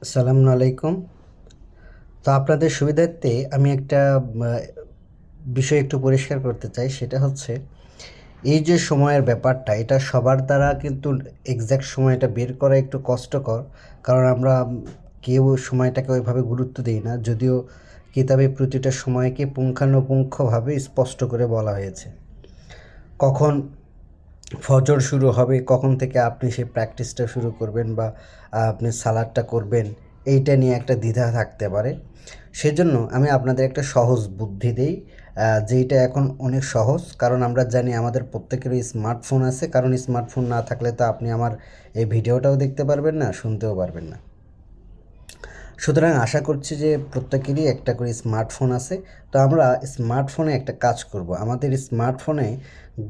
আসসালামু আলাইকুম। তো আপনাদের সুবিধার্থে আমি একটা বিষয় একটু পরিষ্কার করতে চাই। সেটা হচ্ছে এই যে সময়ের ব্যাপারটা, এটা সবার দ্বারা কিন্তু এক্সাক্ট সময়টা বের করা একটু কষ্টকর। কারণ আমরা কেউ সময়টাকে ওইভাবে গুরুত্ব দিই না, যদিও কিতাবে প্রতিটা সময়কে পুঙ্খানুপুঙ্খভাবে স্পষ্ট করে বলা হয়েছে। কখন ফজর শুরু হবে, কখন থেকে আপনি সেই প্র্যাকটিসটা শুরু করবেন বা আপনি সালাদটা করবেন, এইটা নিয়ে একটা দ্বিধা থাকতে পারে। সেজন্য আমি আপনাদের একটা সহজ বুদ্ধি দেই, যেইটা এখন অনেক সহজ। কারণ আমরা জানি আমাদের প্রত্যেকেরই স্মার্টফোন আছে, কারণ স্মার্টফোন না থাকলে তো আপনি আমার এই ভিডিওটাও দেখতে পারবেন না, শুনতেও পারবেন না। সুতরাং আশা করছি যে প্রত্যেকেরই একটা করে স্মার্টফোন আছে। তো আমরা স্মার্টফোনে একটা কাজ করব। আমাদের স্মার্টফোনে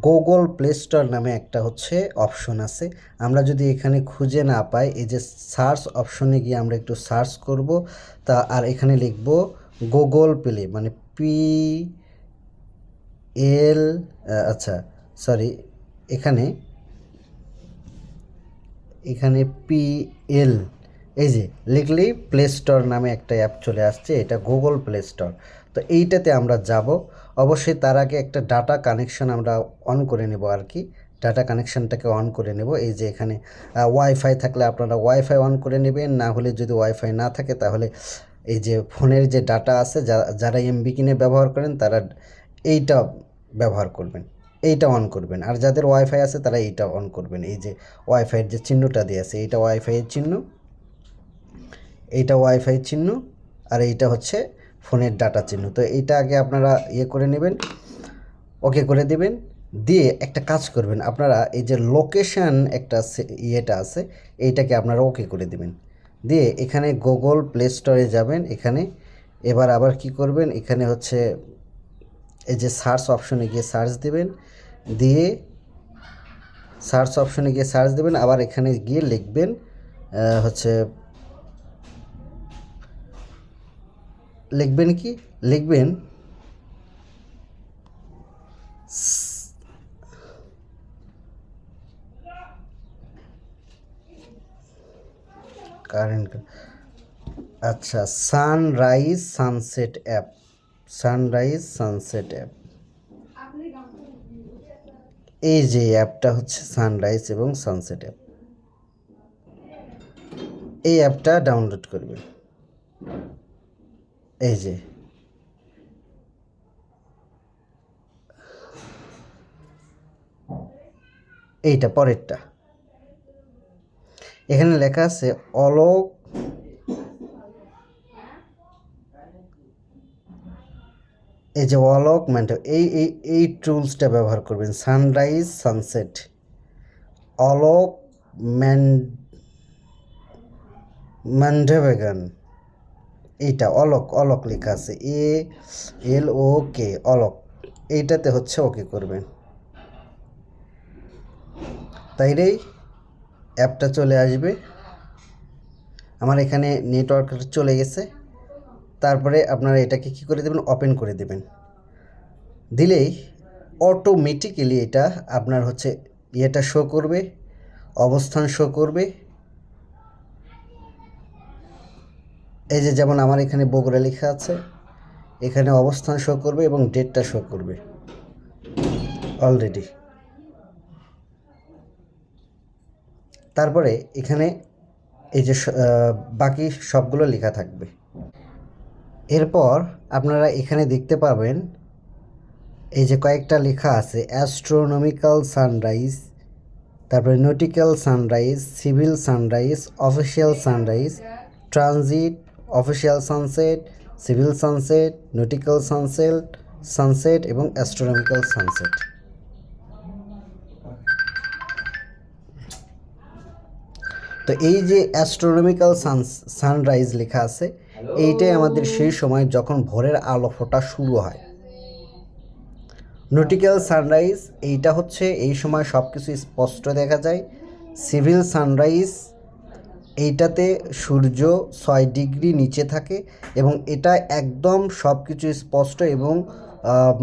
গুগল প্লে স্টোর নামে একটা হচ্ছে অপশন আছে। আমরা যদি এখানে খুঁজে না পাই, এই যে সার্চ অপশনে গিয়ে আমরা একটু সার্চ করব। তা আর এখানে লিখব গুগল প্লে, মানে PL, আচ্ছা সরি, এখানে এখানে PL, এই যে লিখলেই প্লে স্টোর নামে একটা অ্যাপ চলে আসছে, এটা গুগল প্লে স্টোর। তো এইটাতে আমরা যাব। অবশ্যই তার আগে একটা ডাটা কানেকশন আমরা অন করে নেব আর কি। ডাটা কানেকশনটাকে অন করে নেব। এই যে এখানে ওয়াইফাই থাকলে আপনারা ওয়াইফাই অন করে নেবেন, না হলে যদি ওয়াইফাই না থাকে তাহলে এই যে ফোনের যে ডাটা আছে, যারা এমবি কিনে ব্যবহার করেন তারা এইটা ব্যবহার করবেন, এইটা অন করবেন। আর যাদের ওয়াইফাই আছে তারা এইটা অন করবেন। এই যে ওয়াইফাইয়ের যে চিহ্নটা দিয়ে আছে, এইটা ওয়াইফাইয়ের চিহ্ন, এইটা ওয়াইফাই চিহ্ন, আর এইটা হচ্ছে ফোনের ডাটা চিহ্ন। তো এইটা আগে আপনারা ইয়ে করে নেবেন, ওকে করে দেবেন। দিয়ে একটা কাজ করবেন, আপনারা এই যে লোকেশান একটা ইয়েটা আছে, এইটাকে আপনারা ওকে করে দেবেন। দিয়ে এখানে গুগল প্লে স্টোরে যাবেন। এখানে এবার আবার কি করবেন, এখানে হচ্ছে এই যে সার্চ অপশনে গিয়ে সার্চ দেবেন। দিয়ে সার্চ অপশনে গিয়ে সার্চ দেবেন, আবার এখানে গিয়ে লিখবেন হচ্ছে লিখবেন কি লিখবেন কারেন্ট, আচ্ছা, sunrise sunset app, sunrise sunset app, এই যে অ্যাপটা হচ্ছে সানরাইজ এবং সানসেট অ্যাপ, এই অ্যাপটা ডাউনলোড করবেন। এই যে এইটা পরেরটা, এখানে লেখা আছে অলোক, এই যে অলোক ম্যান্টো, এই এই এই টুলসটা ব্যবহার করবেন। সানরাইজ সানসেট অলোক ম্যান ম্যান্ডেভেগান, এইটা অলোক, অলোক লেখা আছে, ALOK, অলোক, এইটাতে হচ্ছে ওকে করবেন। তাইলেই অ্যাপটা চলে আসবে। আমার এখানে নেটওয়ার্ক চলে গেছে। তারপরে আপনারা এটাকে কী করে দেবেন, ওপেন করে দেবেন। দিলেই অটোমেটিক্যালি এটা আপনার হচ্ছে ইয়েটা শো করবে, অবস্থান শো করবে। এই যে যেমন আমার এখানে বগুড়া লেখা আছে, এখানে অবস্থান শো করবে এবং ডেটটা শো করবে অলরেডি। তারপরে এখানে এই যে বাকি সবগুলো লেখা থাকবে। এরপর আপনারা এখানে দেখতে পাবেন এই যে কয়েকটা লেখা আছে, অ্যাস্ট্রোনমিক্যাল সানরাইজ, তারপরে nautical sunrise, civil sunrise, official sunrise, transit, official sunset, civil sunset, nautical sunset, sunset এবং অ্যাস্ট্রোনমিক্যাল সানসেট। তো এই যে অ্যাস্ট্রোনমিক্যাল সানরাইজ লেখা আছে, এইটাই আমাদের সেই সময় যখন ভোরের আলো ফোটা শুরু হয়। নটিক্যাল সানরাইজ, এইটা হচ্ছে এই সময় সব কিছু স্পষ্ট দেখা যায়। সিভিল সানরাইজ, এইটাতে সূর্য 6 ডিগ্রি নিচে থাকে এবং এটা একদম সব কিছু স্পষ্ট এবং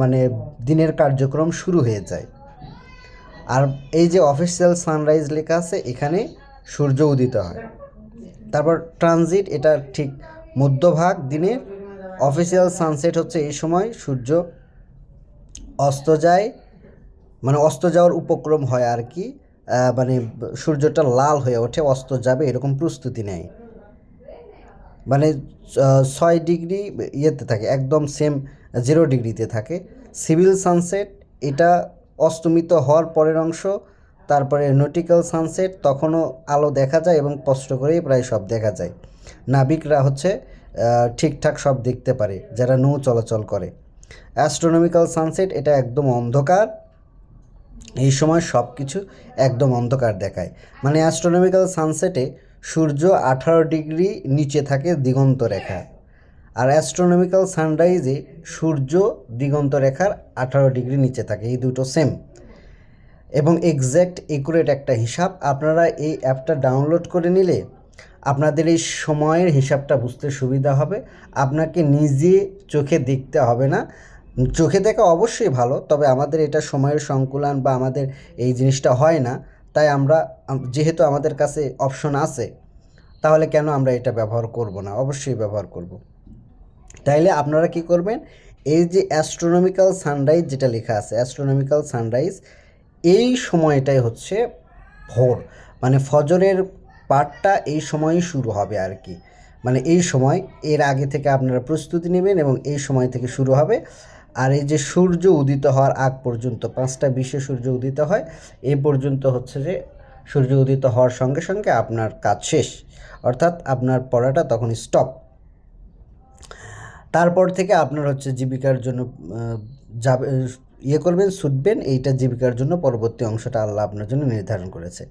মানে দিনের কার্যক্রম শুরু হয়ে যায়। আর এই যে অফিসিয়াল সানরাইজ লেখা আছে, এখানে সূর্য উদিত হয়। তারপর ট্রানজিট, এটা ঠিক মধ্যভাগ দিনের। অফিসিয়াল সানসেট হচ্ছে এই সময় সূর্য অস্ত যায়, মানে অস্ত যাওয়ার উপক্রম হয় আর কি, মানে সূর্যটা লাল হয়ে ওঠে, অস্ত যাবে এরকম প্রস্তুতি নেয়, মানে 6 ডিগ্রি ইয়েতে থাকে, একদম সেম 0 ডিগ্রিতে থাকে। সিভিল সানসেট, এটা অস্তমিত হওয়ার পরের অংশ। তারপরে নটিক্যাল সানসেট, তখনও আলো দেখা যায় এবং স্পষ্ট করেই প্রায় সব দেখা যায়। নাবিকরা হচ্ছে ঠিকঠাক সব দেখতে পারে যারা নৌ চলাচল করে। অ্যাস্ট্রোনমিক্যাল সানসেট, এটা একদম অন্ধকার, এই সময় সব কিছু একদম অন্ধকার দেখায়। মানে অ্যাস্ট্রোনমিক্যাল সানসেটে সূর্য 18 ডিগ্রি নিচে থাকে দিগন্ত রেখা, আর অ্যাস্ট্রোনমিক্যাল সানরাইজে সূর্য দিগন্ত রেখার 18 ডিগ্রি নিচে থাকে, এই দুটো সেম এবং এক্স্যাক্ট একুরেট একটা হিসাব। আপনারা এই অ্যাপটা ডাউনলোড করে নিলে আপনাদের এই সময়ের হিসাবটা বুঝতে সুবিধা হবে। আপনাকে নিজে চোখে দেখতে হবে না, চোখে দেখা অবশ্যই ভালো, তবে আমাদের এটা সময়ের সংকুলান বা আমাদের এই জিনিসটা হয় না, তাই আমরা যেহেতু আমাদের কাছে অপশন আছে, তাহলে কেন আমরা এটা ব্যবহার করব না, অবশ্যই ব্যবহার করব। তাইলে আপনারা কি করবেন, এই যে অ্যাস্ট্রোনমিক্যাল সানরাইজ যেটা লেখা আছে, অ্যাস্ট্রোনমিক্যাল সানরাইজ, এই সময়টাই হচ্ছে ভোর, মানে ফজরের পাঠটা এই সময়ই শুরু হবে আর কি। মানে এই সময়, এর আগে থেকে আপনারা প্রস্তুতি নেবেন এবং এই সময় থেকে শুরু হবে। আর এই যে সূর্য উদিত হওয়ার আগ পর্যন্ত 5টা 20-এ সূর্য উদিত হয়, এই পর্যন্ত হচ্ছে যে সূর্য উদিত হওয়ার সঙ্গে সঙ্গে আপনার কাজ শেষ, অর্থাৎ আপনার পড়াটা তখন স্টপ। তারপর থেকে আপনার হচ্ছে জীবিকার জন্য যাবে, করবেন, ছুটবেন, এইটা জীবিকার জন্য পরবর্তী অংশটা আল্লাহ আপনার জন্য নির্ধারণ করেছে।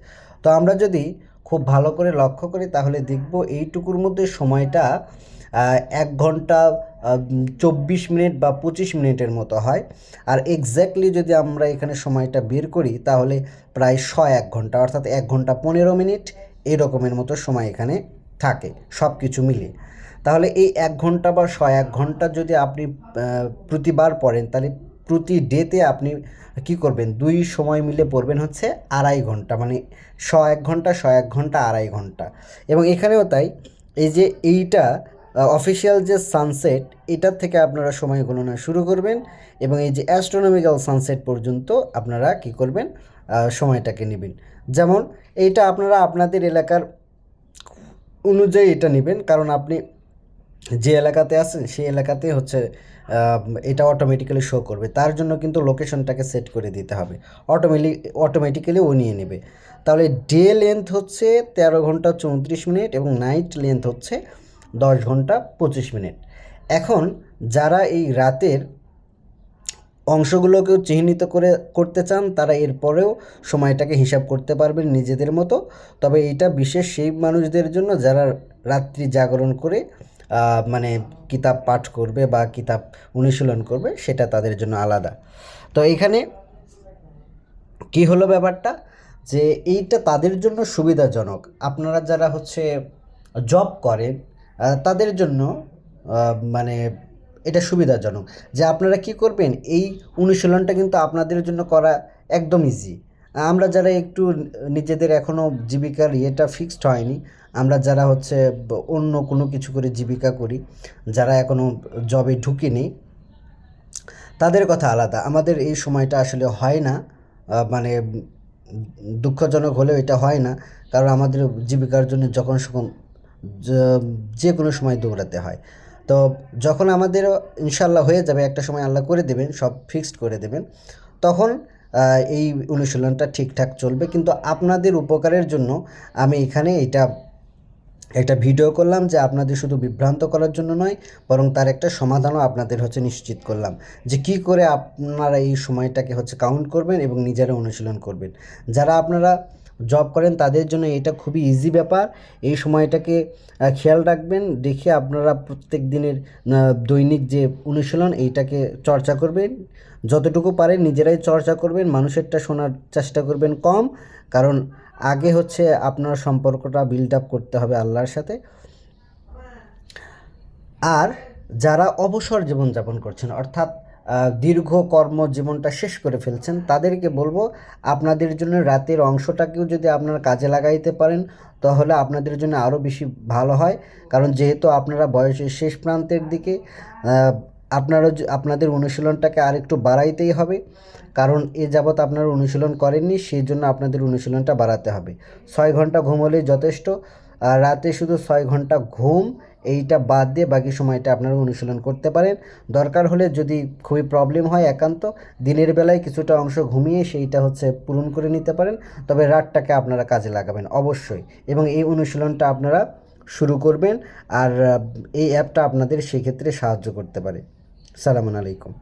তো আমরা যদি খুব ভালো করে লক্ষ্য করি তাহলে দেখব এইটুকুর মধ্যে সময়টা 1 ঘন্টা 24 মিনিট বা 25 মিনিটের মতো হয়। আর এক্স্যাক্টলি যদি আমরা এখানে সময়টা বের করি তাহলে প্রায় 1 ঘন্টা, অর্থাৎ 1 ঘন্টা 15 মিনিট এই রকমের মতো সময় এখানে থাকে সব কিছু মিলিয়ে। তাহলে এই 1 ঘন্টা বা 1 ঘন্টা যদি আপনি প্রতিবার পড়েন, তাহলে প্রতি ডেতে আপনি কি করবেন, 2 সময় মিলে পড়বেন হচ্ছে 2.5 ঘন্টা, মানে 1 ঘন্টা 1 ঘন্টা 2.5 ঘন্টা। এবং এখানেও তাই, এই যে এইটা অফিসিয়াল যে সানসেট, এটার থেকে আপনারা সময় গণনা শুরু করবেন এবং এই যে অ্যাস্ট্রোনমিক্যাল সানসেট পর্যন্ত আপনারা কি করবেন, সময়টাকে নেবেন। যেমন এইটা আপনারা আপনাদের এলাকার অনুযায়ী এটা নেবেন, কারণ আপনি যে এলাকাতে আছেন সেই এলাকাতে হচ্ছে এটা অটোমেটিক্যালি শো করবে, তার জন্য কিন্তু লোকেশনটাকে সেট করে দিতে হবে, অটোমেটিক্যালি ও নিয়ে নেবে। তাহলে ডে লেন্থ হচ্ছে 13 ঘন্টা 34 মিনিট এবং নাইট লেন্থ হচ্ছে 10 ঘন্টা 25 মিনিট। এখন যারা এই রাতের অংশগুলোকেও চিহ্নিত করতে চান তারা এরপরেও সময়টাকে হিসাব করতে পারবেন নিজেদের মতো, তবে এটা বিশেষ সেই মানুষদের জন্য যারা রাত্রি জাগরণ করে মানে কিতাব পাঠ করবে বা কিতাব অনুশীলন করবে, সেটা তাদের জন্য আলাদা। তো এইখানে কি হলো ব্যাপারটা, যে এইটা তাদের জন্য সুবিধাজনক। আপনারা যারা হচ্ছে জব করেন তাদের জন্য মানে এটা সুবিধাজনক যে আপনারা কি করবেন, এই অনুশীলনটা কিন্তু আপনাদের জন্য করা একদম ইজি। আমরা যারা একটু নিজেদের এখনও জীবিকার ইয়েটা ফিক্সড হয়নি, আমরা যারা হচ্ছে অন্য কোনো কিছু করে জীবিকা করি, যারা এখনও জবে ঢুকিনি, তাদের কথা আলাদা। আমাদের এই সময়টা আসলে হয় না, মানে দুঃখজনক হলেও এটা হয় না, কারণ আমাদের জীবিকার জন্য যখন সকম যে কোনো সময় দৌড়াতে হয়। তো যখন আমাদের ইনশাল্লাহ হয়ে যাবে, একটা সময় আল্লাহ করে দেবেন, সব ফিক্সড করে দেবেন, তখন এই অনুশীলনটা ঠিকঠাক চলবে। কিন্তু আপনাদের উপকারের জন্য আমি এখানে একটা ভিডিও করলাম, যে আপনাদের শুধু বিভ্রান্ত করার জন্য নয়, বরং তার একটা সমাধানও আপনাদের হচ্ছে নিশ্চিত করলাম, যে কি করে আপনারা এই সময়টাকে হচ্ছে কাউন্ট করবেন এবং নিজেরা অনুশীলন করবেন। যারা আপনারা জব করেন তাদের জন্য এটা খুবই ইজি ব্যাপার। এই সময়টাকে খেয়াল রাখবেন, দেখে আপনারা প্রত্যেক দিনের দৈনিক যে অনুশীলন এইটাকে চর্চা করবেন, যতটুকু পারেন নিজেরাই চর্চা করবেন, মানুষেরটা শোনার চেষ্টা করবেন কম, কারণ আগে হচ্ছে আপনার সম্পর্কটা বিল্ড আপ করতে হবে আল্লাহর সাথে। আর যারা অবসর জীবনযাপন করছেন, অর্থাৎ দীর্ঘ কর্মজীবনটা শেষ করে ফেলছেন, তাদেরকে বলবো আপনাদের জন্য রাতের অংশটাকেও যদি আপনারা কাজে লাগাইতে পারেন তাহলে আপনাদের জন্য আরও বেশি ভালো হয়। কারণ যেহেতু আপনারা বয়সের শেষ প্রান্তের দিকে, আপনাদের অনুশীলনটাকে আরেকটু বাড়াইতেই হবে। কারণ এ যাবৎ আপনারা অনুশীলন করেননি, সেই জন্য আপনাদের অনুশীলনটা বাড়াতে হবে। 6 ঘন্টা ঘুম হলেই যথেষ্ট। আর রাতে শুধু 6 ঘন্টা ঘুম, এইটা বাদ দিয়ে বাকি সময়টা আপনারা অনুশীলন করতে পারেন। দরকার হলে যদি খুবই প্রবলেম হয় একান্ত, দিনের বেলায় কিছুটা অংশ ঘুমিয়ে সেইটা পূরণ করে নিতে পারেন। তবে রাতটাকে আপনারা কাজে লাগাবেন অবশ্যই, এবং এই অনুশীলনটা আপনারা শুরু করবেন। আর এই অ্যাপটা আপনাদের সেক্ষেত্রে সাহায্য করতে পারে। সালামু আলাইকুম।